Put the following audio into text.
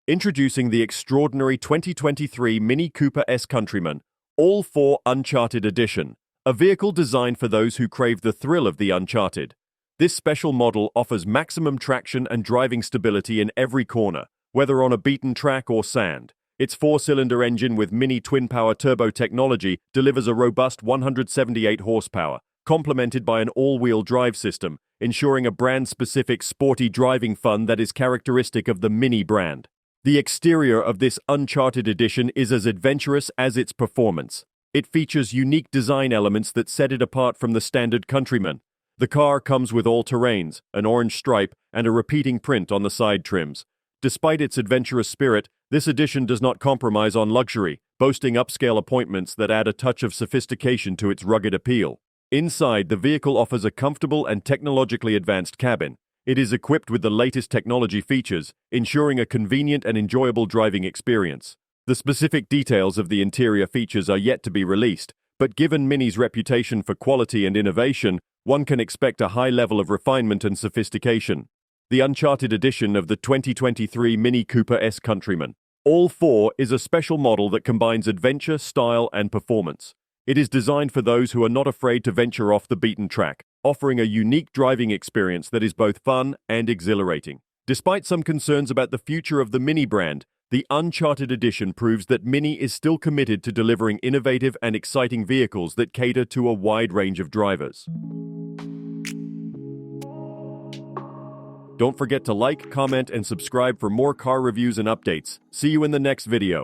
Introducing the extraordinary 2023 Mini Cooper S Countryman ALL4 Uncharted Edition, a vehicle designed for those who crave the thrill of the Uncharted. This special model offers maximum traction and driving stability in every corner, whether on a beaten track or sand. Its four-cylinder engine with MINI TwinPower Turbo technology delivers a robust 178 horsepower, complemented by an all-wheel drive system, ensuring a brand-specific sporty driving fun that is characteristic of the MINI brand. The exterior of this Uncharted edition is as adventurous as its performance. It features unique design elements that set it apart from the standard Countryman. The car comes with all terrains, an orange stripe, and a repeating print on the side trims. Despite its adventurous spirit, this edition does not compromise on luxury, boasting upscale appointments that add a touch of sophistication to its rugged appeal. Inside, the vehicle offers a comfortable and technologically advanced cabin. It is equipped with the latest technology features, ensuring a convenient and enjoyable driving experience. The specific details of the interior features are yet to be released, but given MINI's reputation for quality and innovation, one can expect a high level of refinement and sophistication. The Uncharted edition of the 2023 Mini Cooper S Countryman ALL4 is a special model that combines adventure, style, and performance. It is designed for those who are not afraid to venture off the beaten track, offering a unique driving experience that is both fun and exhilarating. Despite some concerns about the future of the MINI brand, the Uncharted edition proves that MINI is still committed to delivering innovative and exciting vehicles that cater to a wide range of drivers. Don't forget to like, comment, and subscribe for more car reviews and updates. See you in the next video.